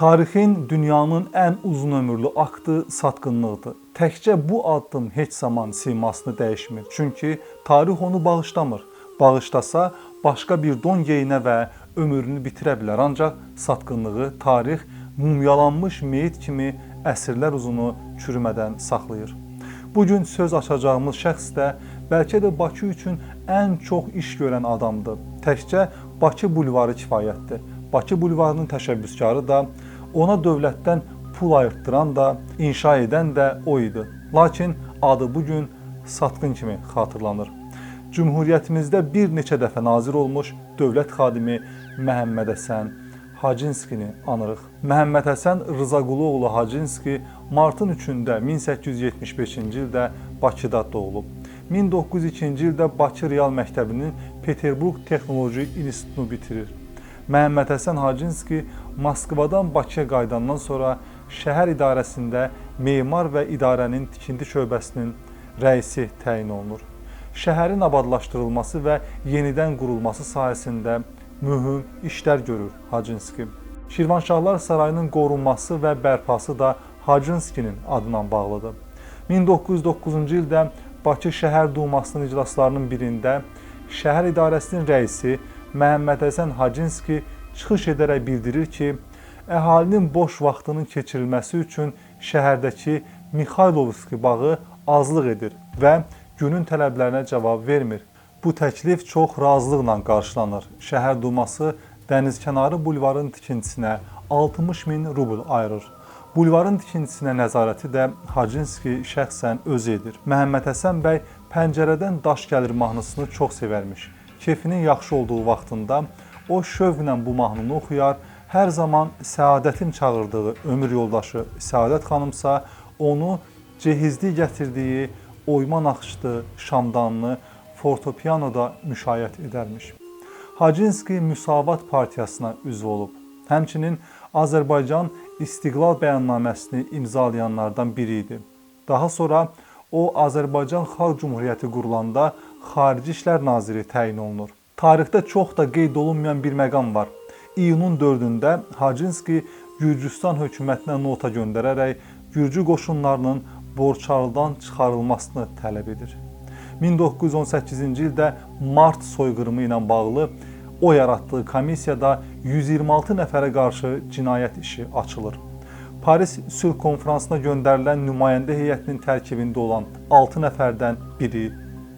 Tarixin dünyanın ən uzun ömürlü aktı satqınlıqdır. Təkcə bu addım heç zaman simasını dəyişmir. Çünki tarix onu bağışlamır. Bağışlasa başqa bir don geyinə və ömrünü bitirə bilər. Ancaq satqınlığı tarix mumyalanmış meyit kimi əsrlər uzunu çürümədən saxlayır. Bugün söz açacağımız şəxs də bəlkə də Bakı üçün ən çox iş görən adamdır. Təkcə Bakı bulvarı kifayətdir. Bakı bulvarının təşəbbüskarı da, ona dövlətdən pul ayırtdıran da, inşa edən də o idi. Lakin adı bugün satqın kimi xatırlanır. Cümhuriyyətimizdə bir neçə dəfə nazir olmuş dövlət xadimi Məhəmməd Həsən Hacınskini anırıq. Məhəmməd Həsən Rızaquluoğlu Hacınski martın 3-də 1875-ci ildə Bakıda doğulub. 1902-ci ildə Bakı Real Məktəbinin Peterburq Texnoloji İnstitutunu bitirir. Məhəmməd Həsən Hacınski Moskvadan Bakıya qayıdandan sonra şəhər idarəsində memar və idarənin tikinti şöbəsinin rəisi təyin olunur. Şəhərin abadlaşdırılması və yenidən qurulması sahəsində mühüm işlər görür Hacınski. Şirvanşahlar Sarayının qorunması və bərpası da Hacınskinin adına bağlıdır. 1909-cu ildə Bakı Şəhər Dumasının iclaslarının birində şəhər idarəsinin rəisi Məhəmməd Həsən Hacınski çıxış edərək bildirir ki, əhalinin boş vaxtının keçirilməsi üçün şəhərdəki Mixaylovski bağı azlıq edir və günün tələblərinə cavab vermir. Bu təklif çox razılıqla qarşılanır. Şəhər Duması dənizkənarı bulvarın tikintisinə 60.000 rubl ayırır. Bulvarın tikintisinə nəzarəti də Hacınski şəxsən özü edir. Məhəmməd Həsən bəy Pəncərədən daş gəlir mahnısını çox sevərmiş. Keyfinin yaxşı olduğu vaxtında o şövqlə bu mahnını oxuyar, hər zaman Səadətin çağırdığı ömür yoldaşı Səadət xanımsa onu cehizli gətirdiyi oyma naxışlı, şamdanlı fortepianoda müşayiət edərmiş. Hacınski Müsavat Partiyasına üzv olub. Həmçinin Azərbaycan İstiqlal bəyannaməsini imzalayanlardan biri idi. Daha sonra o Azərbaycan Xalq Cümhuriyyəti qurulanda Xarici İşlər Naziri təyin olunur. Tarixdə çox da qeyd olunmayan bir məqam var. İyunun 4-də Hacınski Gürcüstan hökumətinə nota göndərərək Gürcü qoşunlarının Borçalıdan çıxarılmasını tələb edir. 1918-ci ildə Mart soyqırımı ilə bağlı o yaratdığı komissiyada 126 nəfərə qarşı cinayət işi açılır. Paris Sülh Konfransına göndərilən nümayəndə heyətinin tərkibində olan 6 nəfərdən biri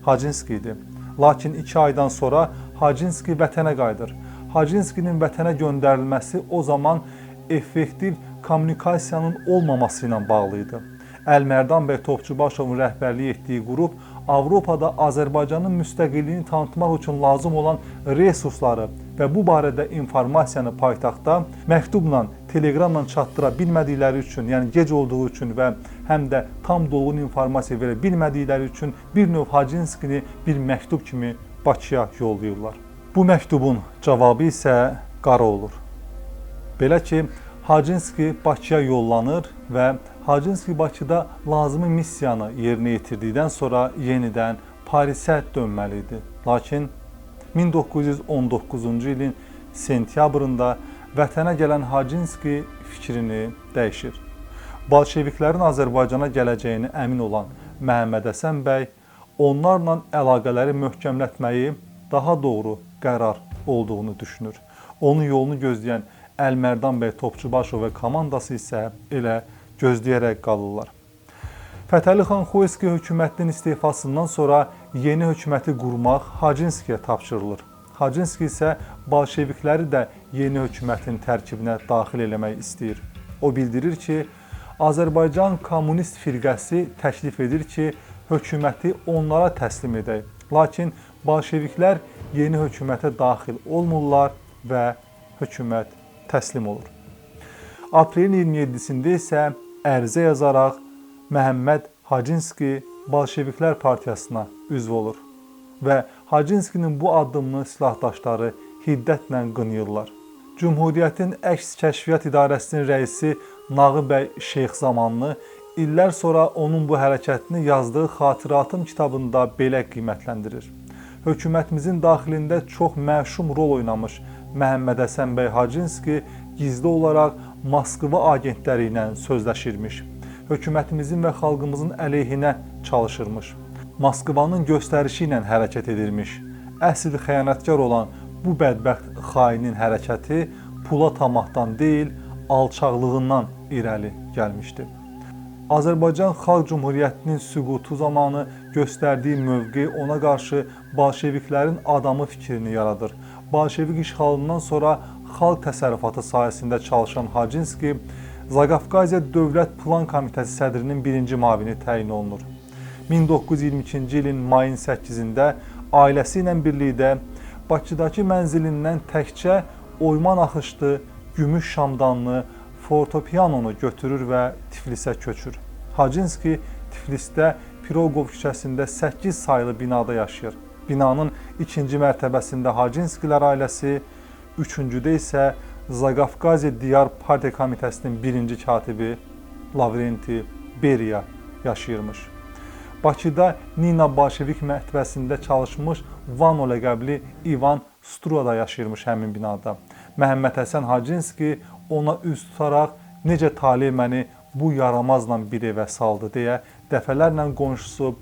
Hacınski idi. Lakin 2 aydan sonra Hacınski vətənə qayıdır. Hacınskinin vətənə göndərilməsi o zaman effektiv kommunikasiyanın olmaması ilə bağlı idi. Əlmərdan bəy Topçubaşovun rəhbərlik etdiyi qrup Avropada Azərbaycanın müstəqilliyini tanıtmaq üçün lazım olan resursları və bu barədə informasiyanı paytaxtda məktubla, teleqramla çatdıra bilmədikləri üçün, yəni gec olduğu üçün və həm də tam dolğun informasiya verə bilmədikləri üçün bir növ Hacınskini bir məktub kimi Bakıya yollayırlar. Bu məktubun cavabı isə qara olur. Belə ki, Hacınski Bakıya yollanır və Hacınski Bakıda lazımi missiyanı yerinə yetirdikdən sonra yenidən Parisə dönməli idi. Lakin 1919-cu ilin sentyabrında vətənə gələn Hacınski fikrini dəyişir. Bolşeviklərin Azərbaycana gələcəyini əmin olan Məhəmməd Həsən bəy onlarla əlaqələri möhkəmlətməyi daha doğru qərar olduğunu düşünür. Onun yolunu gözləyən Əlmərdan bəy Topçubaşov və komandası isə elə gözləyərək qalırlar. Fətəli xan Xoyski hökumətinin istifasından sonra yeni hökuməti qurmaq Hacınskiyə tapşırılır. Hacınski isə bolşevikləri də yeni hökumətin tərkibinə daxil eləmək istəyir. O bildirir ki, Azərbaycan Kommunist firqəsi təklif edir ki, hökuməti onlara təslim edək. Lakin bolşeviklər yeni hökumətə daxil olmurlar və hökumət təslim olur. Aprelin 27-sində isə ərizə yazaraq Məhəmməd Hacınski Bolşeviklər Partiyasına üzv olur və Hacınskinin bu addımını silahdaşları hiddətlə qınayırlar. Cümhuriyyətin Əks Kəşfiyyat İdarəsinin rəisi Nağı bəy Şeyxzamanlı illər sonra onun bu hərəkətini yazdığı Xatirətım kitabında belə qiymətləndirir. Hökumətimizin daxilində çox məşum rol oynamış Məhəmməd Həsən bəy Hacınski gizli olaraq Moskva agentləri ilə sözləşirmiş. Hökumətimizin və xalqımızın əleyhinə çalışırmış. Moskvanın göstərişi ilə hərəkət edirmiş. Əsl xəyanətkar olan bu bədbəxt xainin hərəkəti pula tamahdan deyil, alçaqlığından irəli gəlmişdi. Azərbaycan Xalq Cümhuriyyətinin süqutu zamanı göstərdiyi mövqe ona qarşı bolşeviklərin adamı fikrini yaradır. Bolşevik işğalından sonra xalq təsərrüfatı sahəsində çalışan Hacınski, Zaqafqaziya Dövlət Plan Komitəsi sədrinin birinci müavini təyin olunur. 1922-ci ilin mayın 8-də ailəsi ilə birlikdə Bakıdakı mənzilindən təkcə oyma naxışlı, gümüş şamdanlı, fortopianonu götürür və Tiflisə köçür. Hacınski Tiflisdə Piroqov küçəsində 8 saylı binada yaşayır. Binanın ikinci mərtəbəsində Hacınskilər ailəsi, üçüncüdə isə Zaqafqaziya Diyar Partiya Komitəsinin birinci katibi Lavrenti Beriya yaşayırmış. Bakıda Nina Bolşevik mətbəəsində çalışmış Vano ləqəbli İvan Struyada yaşayırmış həmin binada. Məhəmməd Həsən Hacınski ona üz tutaraq necə talih məni bu yaramazla bir evə saldı deyə dəfələrlə qonşusu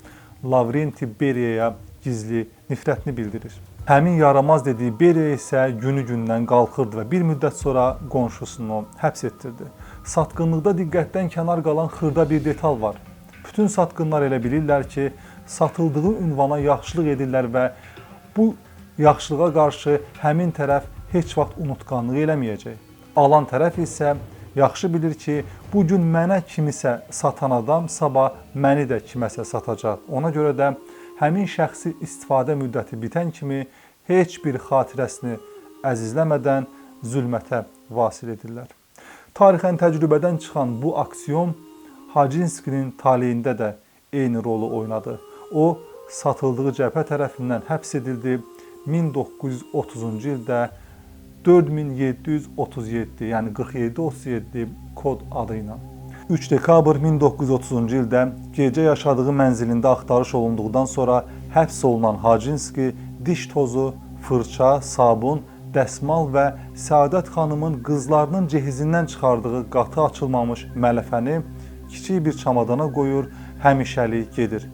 Lavrenti Beriyaya gizli nifrətini bildirir. Həmin yaramaz dediyi Beriya isə günü-gündən qalxırdı və bir müddət sonra qonşusunu həbs etdirdi. Satqınlıqda diqqətdən kənar qalan xırda bir detal var. Bütün satqınlar elə bilirlər ki, satıldığı ünvana yaxşılıq edirlər və bu yaxşılığa qarşı həmin tərəf heç vaxt unutqanlıq eləməyəcək. Alan tərəf isə yaxşı bilir ki, bugün mənə kimisə satan adam sabah məni də kiməsə satacaq. Ona görə də həmin şəxsi istifadə müddəti bitən kimi heç bir xatirəsini əzizləmədən zülmətə vasil edirlər. Tarixən təcrübədən çıxan bu aksiyon Hacınskinin taleyində də eyni rolu oynadı. O, satıldığı cəbhə tərəfindən həbs edildi. 1930-cu ildə 4737, yəni 4737 kod adı ilə. 3 dekabr 1930-cu ildə gecə yaşadığı mənzilində axtarış olunduqdan sonra həbs olunan Hacınski diş tozu, fırça, sabun, dəsmal və Səadət xanımın qızlarının cehizindən çıxardığı qatı açılmamış mələfəni kiçik bir çamadana qoyur, həmişəlik gedir.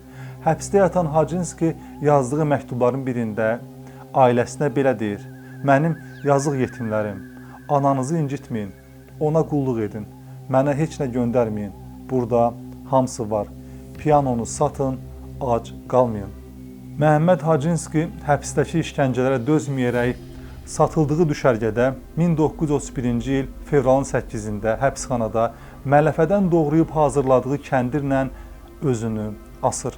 Həbsdə yatan Hacınski yazdığı məktubların birində ailəsinə belə deyir: "Mənim yazıq yetimlərim, ananızı incitməyin, ona qulluq edin, mənə heç nə göndərməyin, burada hamısı var, pianonu satın, ac qalmayın." Məhəmməd Hacınski həbsdəki işgəncələrə dözməyərək satıldığı düşərgədə 1931-ci il fevralın 8-də həbsxanada mələfədən doğrayıb hazırladığı kəndirlə özünü asır.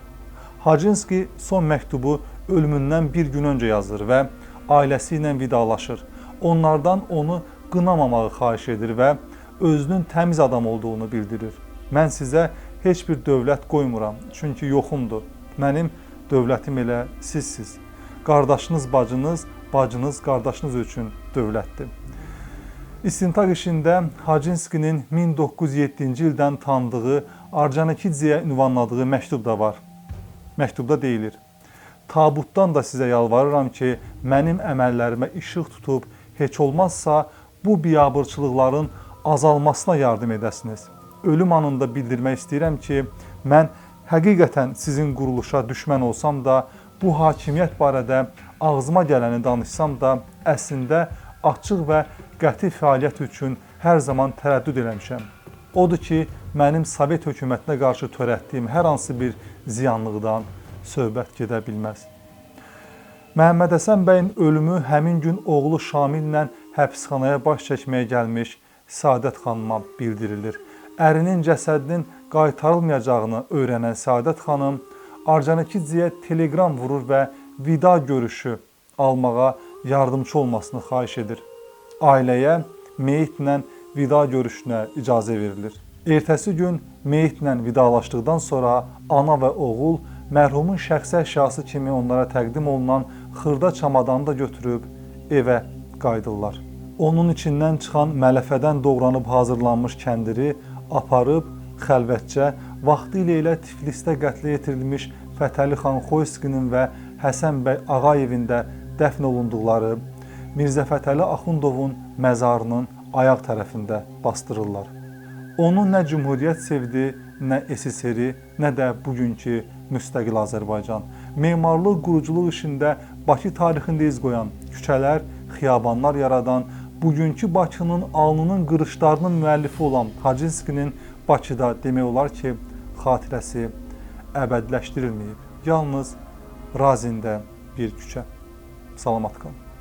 Hacınski son məktubu ölümündən bir gün öncə yazır və ailəsi ilə vidalaşır. Onlardan onu qınamamağı xahiş edir və özünün təmiz adam olduğunu bildirir. "Mən sizə heç bir dövlət qoymuram, çünki yoxumdur. Mənim dövlətim elə sizsiz. Qardaşınız bacınız, bacınız qardaşınız üçün dövlətdir." İstintaq işində Hacınskinin 1907-ci ildən tanıdığı Orconikidzeyə ünvanladığı məktub da var. Məktubda deyilir: "Tabutdan da sizə yalvarıram ki, mənim əməllərimə işıq tutub, heç olmazsa bu biabırçılıqların azalmasına yardım edəsiniz. Ölüm anında bildirmək istəyirəm ki, mən həqiqətən sizin quruluşa düşmən olsam da, bu hakimiyyət barədə ağzıma gələni danışsam da, əslində açıq və qəti fəaliyyət üçün hər zaman tərəddüd eləmişəm. Odur ki, mənim Sovet hökumətinə qarşı törətdiyim hər hansı bir ziyanlıqdan söhbət gedə bilməz." Məhəmməd Həsən bəyin ölümü həmin gün oğlu Şamillə həbsxanaya baş çəkməyə gəlmiş Səadət xanıma bildirilir. Ərinin cəsədinin qaytarılmayacağını öyrənən Səadət xanım Orconikidzeyə telegram vurur və vida görüşü almağa yardımcı olmasını xahiş edir. Ailəyə meyitlə vida görüşünə icazə verilir. Ertəsi gün meyitlə vidalaşdıqdan sonra ana və oğul mərhumun şəxsi əşyası kimi onlara təqdim olunan xırda çamadanı da götürüb evə qayıdırlar. Onun içindən çıxan mələfədən doğranıb hazırlanmış kəndiri aparıb xəlvətcə vaxtilə elə Tiflisdə qətlə yetirilmiş Fətəli xan Xoyskinin və Həsən bəy Ağayevin də dəfn olunduqları Mirzə Fətəli Axundovun məzarının ayaq tərəfində bastırırlar. Onu nə Cümhuriyyət sevdi, nə SSR, nə də bugünkü müstəqil Azərbaycan. Memarlıq, quruculuq işində Bakı tarixində iz qoyan, küçələr, xiyabanlar yaradan, bugünkü Bakının alnının qırışlarının müəllifi olan Hacınskinin Bakıda demək olar ki, xatirəsi əbədiləşdirilməyib. Yalnız Razində bir küçə. Salamat qalın.